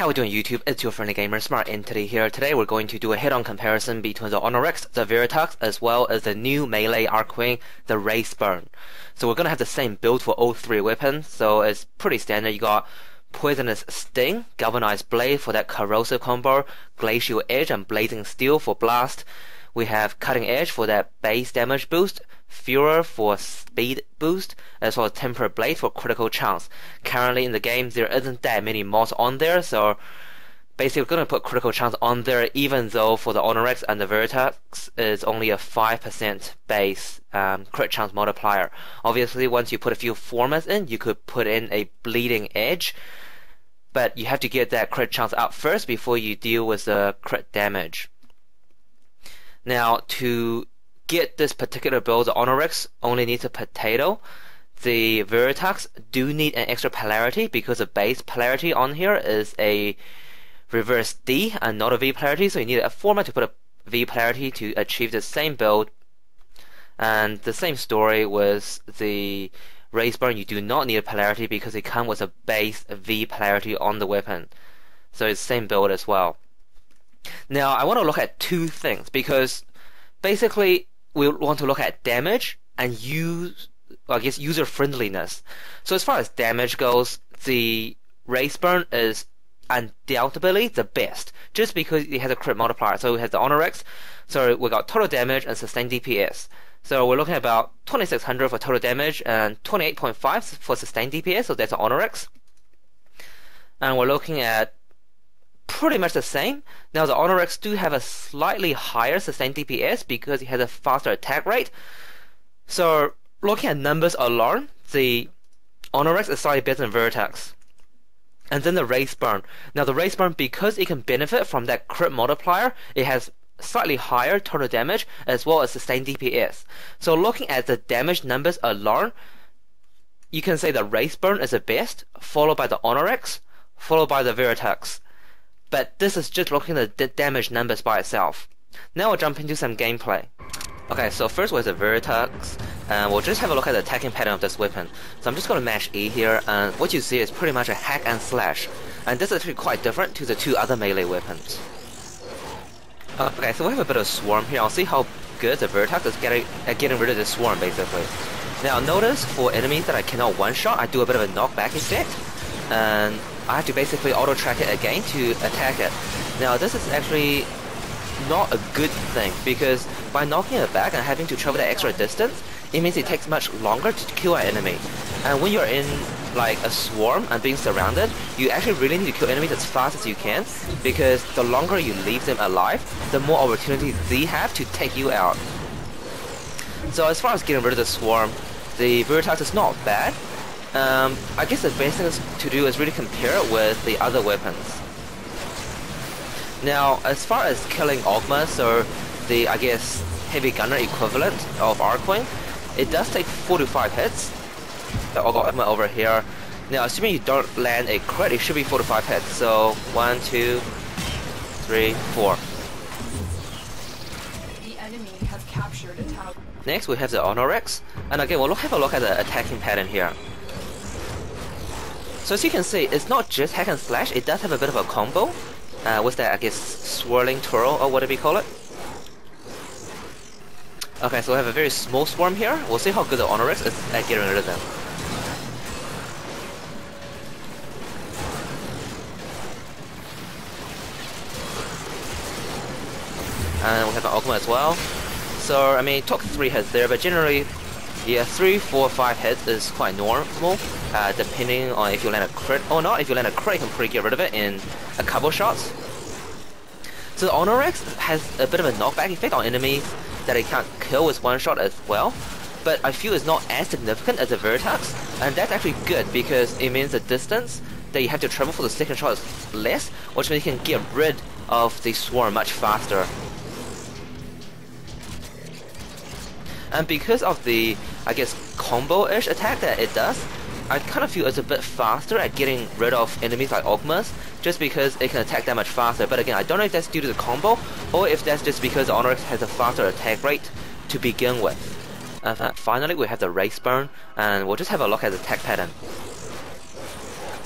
How we doing YouTube? It's your friendly gamer SmartEntity here. Today we're going to do a head-on comparison between the Onorix, the Veritux, as well as the new melee archwing, the Rathbone. So we're going to have the same build for all three weapons, so it's pretty standard. You got Poisonous Sting, Galvanized Blade for that corrosive combo, Glacial Edge and Blazing Steel for blast. We have Cutting Edge for that base damage boost, Furor for speed boost, as well as Tempered Blade for critical chance. Currently in the game there isn't that many mods on there, so basically we're going to put critical chance on there, even though for the Onorix and the Veritax is only a 5% base crit chance multiplier. Obviously once you put a few formats in, you could put in a Bleeding Edge, but you have to get that crit chance up first before you deal with the crit damage. Now, to get this particular build, the Onorix only needs a potato. The Veritax do need an extra polarity because the base polarity on here is a reverse D and not a V polarity, so you need a format to put a V polarity to achieve the same build. And the same story with the Rathbone, you do not need a polarity because it comes with a base V polarity on the weapon. So it's the same build as well. Now, I want to look at two things because basically we want to look at damage and user friendliness. So as far as damage goes, the Rathbone is undoubtedly the best just because it has a crit multiplier. So we have the Onorix, so we got total damage and sustained DPS. So we're looking at about 2600 for total damage and 28.5 for sustained DPS, so that's the Onorix. And we're looking at pretty much the same. Now the Onorix do have a slightly higher sustained DPS because it has a faster attack rate. So looking at numbers alone, the Onorix is slightly better than Veritax. And then the Rathbone. Now the Rathbone, because it can benefit from that crit multiplier, it has slightly higher total damage as well as sustained DPS. So looking at the damage numbers alone, you can say the Rathbone is the best, followed by the Onorix, followed by the Veritax. But this is just looking at the damage numbers by itself. Now we'll jump into some gameplay. Okay, so first with the Veritux, and we'll just have a look at the attacking pattern of this weapon. So I'm just going to mash E here, and what you see is pretty much a hack and slash. And this is actually quite different to the two other melee weapons. Okay, so we have a bit of swarm here. I'll see how good the Veritux is getting rid of the swarm, basically. Now notice for enemies that I cannot one-shot, I do a bit of a knockback effect, and I have to basically auto-track it again to attack it. Now this is actually not a good thing because by knocking it back and having to travel that extra distance, it means it takes much longer to kill an enemy. And when you're in like a swarm and being surrounded, you actually really need to kill enemies as fast as you can because the longer you leave them alive, the more opportunity they have to take you out. So as far as getting rid of the swarm, the Veritax is not bad. I guess the best thing to do is really compare it with the other weapons. Now, as far as killing Ogmas, or the, I guess, heavy gunner equivalent of archwing, it does take 4 to 5 hits. The Ogma over here. Now, assuming you don't land a crit, it should be 4 to 5 hits. So, 1, 2, 3, 4. The enemy has captured a tower. Next, we have the Onorix, and again, we'll have a look at the attacking pattern here. So as you can see, it's not just hack and slash, it does have a bit of a combo with that, I guess, swirling twirl, or whatever you call it. Okay, so we have a very small swarm here. We'll see how good the Onorix is at getting rid of them. And we have an Ogma as well. So, I mean, it took 3 hits there, but generally, yeah, 3, 4, 5 hits is quite normal, depending on if you land a crit or not. If you land a crit, you can pretty get rid of it in a couple shots. So the Onorix has a bit of a knockback effect on enemies that it can't kill with one shot as well, but I feel it's not as significant as the Veritax, and that's actually good because it means the distance that you have to travel for the second shot is less, which means you can get rid of the swarm much faster. And because of the, I guess, combo-ish attack that it does, I kind of feel it's a bit faster at getting rid of enemies like Ogmas, just because it can attack that much faster. But again, I don't know if that's due to the combo, or if that's just because the Onorix has a faster attack rate to begin with. Finally, we have the Rathbone, and we'll just have a look at the attack pattern.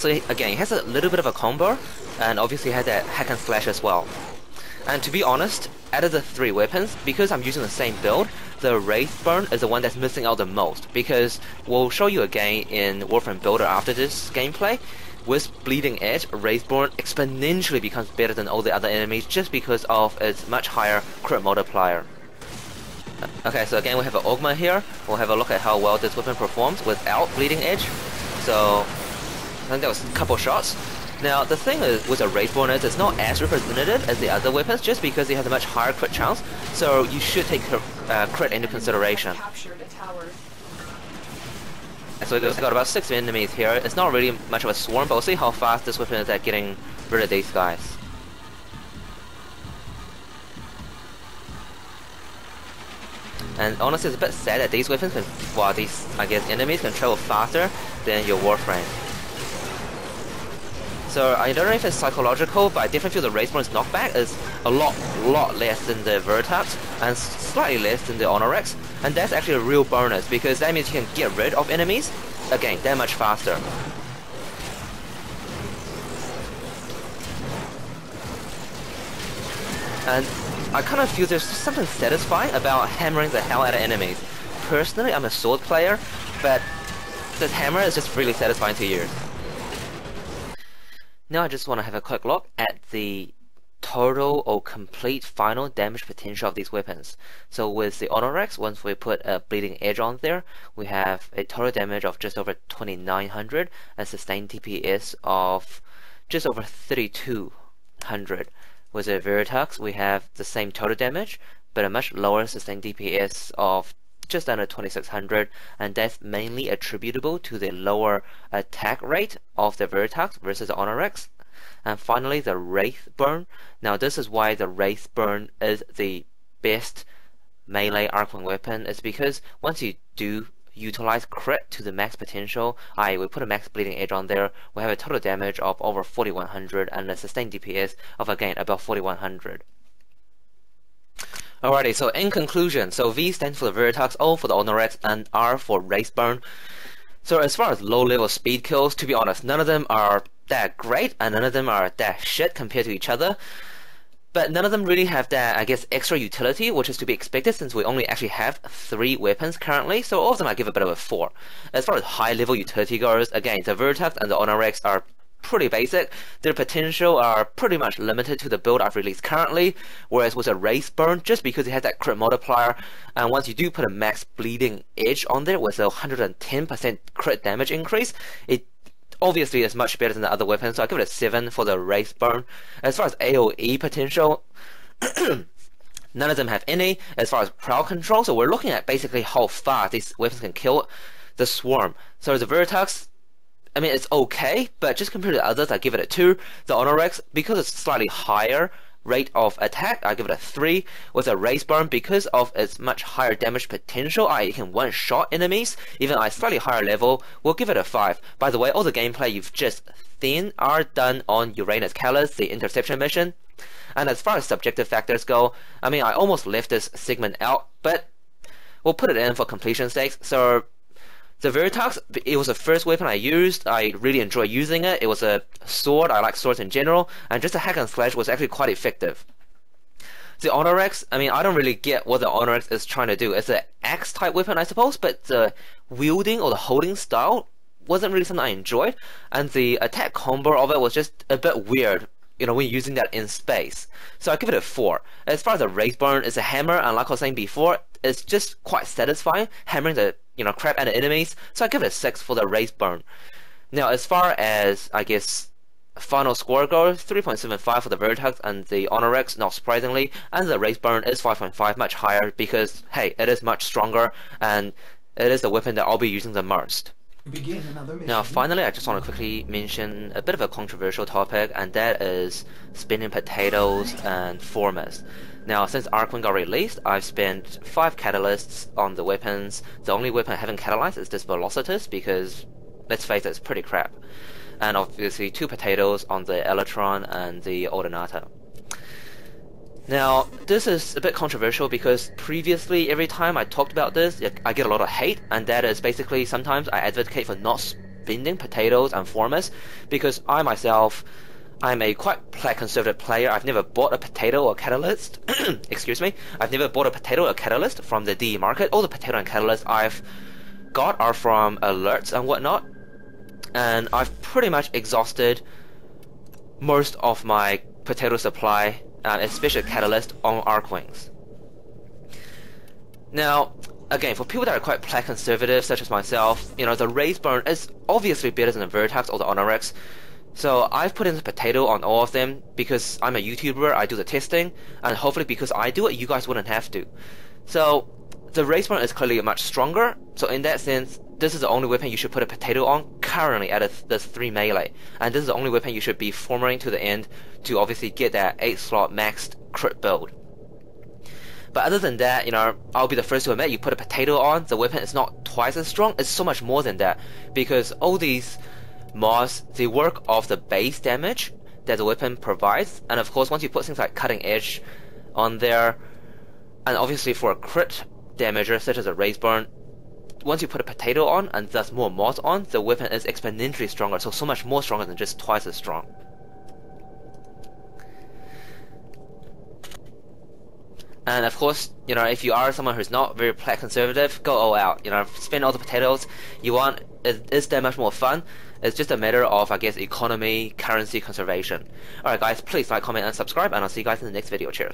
So again, it has a little bit of a combo, and obviously has that hack and slash as well. And to be honest, out of the 3 weapons, because I'm using the same build, the Rathbone is the one that's missing out the most, because we'll show you again in Warframe Builder after this gameplay. With Bleeding Edge, Rathbone exponentially becomes better than all the other enemies just because of its much higher crit multiplier. Okay, so again we have an Ogma here. We'll have a look at how well this weapon performs without Bleeding Edge. So, I think that was a couple shots. Now, the thing is, with a Rathbone is it's not as representative as the other weapons just because it has a much higher crit chance, so you should take crit into consideration. So we've got about 6 enemies here. It's not really much of a swarm, but we'll see how fast this weapon is at getting rid of these guys. And honestly, it's a bit sad that these weapons can, well, these, I guess, enemies can travel faster than your Warframe. So I don't know if it's psychological, but I definitely feel the Rathbone's knockback is a lot less than the Veritax, and slightly less than the Onorix. And that's actually a real bonus, because that means you can get rid of enemies, again, that much faster. And I kind of feel there's something satisfying about hammering the hell out of enemies. Personally, I'm a sword player, but this hammer is just really satisfying to use. Now I just want to have a quick look at the total or complete final damage potential of these weapons. So with the Onorix, once we put a Bleeding Edge on there, we have a total damage of just over 2900, a sustained DPS of just over 3200. With the Veritux, we have the same total damage, but a much lower sustained DPS of just under 2600, and that's mainly attributable to the lower attack rate of the Veritux versus the Onorix. And finally, the Rathbone. Now this is why the Rathbone is the best melee archwing weapon, is because once you do utilize crit to the max potential, we put a max Bleeding Edge on there, we have a total damage of over 4100 and a sustained DPS of again about 4100. Alrighty, so in conclusion, so V stands for the Veritux, O for the Onorix, and R for Rathbone. So as far as low-level speed kills, to be honest, none of them are that great, and none of them are that shit compared to each other. But none of them really have that, I guess, extra utility, which is to be expected since we only actually have 3 weapons currently, so all of them I give a bit of a 4. As far as high-level utility goes, again, the Veritux and the Onorix are pretty basic. Their potential are pretty much limited to the build I've released currently, whereas with a Rathbone, just because it has that crit multiplier, and once you do put a max Bleeding Edge on there with a 110% crit damage increase, it obviously is much better than the other weapons, so I'll give it a 7 for the Rathbone. As far as AoE potential, none of them have any. As far as crowd control, so we're looking at basically how fast these weapons can kill the swarm. So the Veritux, I mean, it's okay, but just compared to others, I give it a 2. The Onorix, because it's slightly higher rate of attack, I give it a 3. With a Rathbone, because of its much higher damage potential, it can one-shot enemies, even at a slightly higher level, we'll give it a 5. By the way, all the gameplay you've just seen are done on Uranus Caelus, the interception mission. And as far as subjective factors go, I mean, I almost left this segment out, but we'll put it in for completion's sake. So the Veritux, it was the first weapon I used. I really enjoy using it. It was a sword. I like swords in general, and just a hack and slash was actually quite effective. The Onorix, I mean, I don't really get what the Onorix is trying to do. It's an axe type weapon, I suppose, but the wielding or the holding style wasn't really something I enjoyed, and the attack combo of it was just a bit weird, you know, when you're using that in space. So I give it a 4. As far as the Rathbone, it's a hammer, and like I was saying before, it's just quite satisfying hammering the crap out of enemies. So I give it a 6 for the Rathbone. Now, as far as I guess final score goes, 3.75 for the Veritux and the Onorix, not surprisingly, and the Rathbone is 5.5, much higher because hey, it is much stronger and it is the weapon that I'll be using the most. Now finally, I just want to quickly mention a bit of a controversial topic, and that is spinning potatoes and formers. Now since Archwing got released, I've spent 5 catalysts on the weapons. The only weapon I haven't catalyzed is this Velocitus because, let's face it, it's pretty crap. And obviously 2 potatoes on the Electron and the Ordinata. Now, this is a bit controversial because previously, every time I talked about this, I get a lot of hate, and that is basically sometimes I advocate for not spending potatoes and formers because I myself, I'm a quite plat conservative player. I've never bought a potato or catalyst. Excuse me. I've never bought a potato or catalyst from the DE market. All the potato and catalyst I've got are from alerts and whatnot. And I've pretty much exhausted most of my potato supply, especially catalyst, on archwings. Now, again, for people that are quite plat conservative, such as myself, you know, the Rathbone is obviously better than the Veritax or the Onorix. So I've put in the potato on all of them because I'm a YouTuber, I do the testing, and hopefully because I do it, you guys wouldn't have to. So the Rathbone is clearly much stronger, so in that sense, this is the only weapon you should put a potato on currently at this 3 melee. And this is the only weapon you should be forming to the end to obviously get that 8 slot maxed crit build. But other than that, you know, I'll be the first to admit, you put a potato on, the weapon is not twice as strong, it's so much more than that. Because all these mods, they work off the base damage that the weapon provides, and of course once you put things like cutting edge on there, and obviously for a crit damager such as a Rathbone, once you put a potato on and thus more mods on, the weapon is exponentially stronger, so much more stronger than just twice as strong. And of course, you know, if you are someone who's not very plat conservative, go all out. You know, spend all the potatoes you want. It is that much more fun. It's just a matter of, I guess, economy, currency conservation. Alright guys, please like, comment, and subscribe, and I'll see you guys in the next video. Cheers.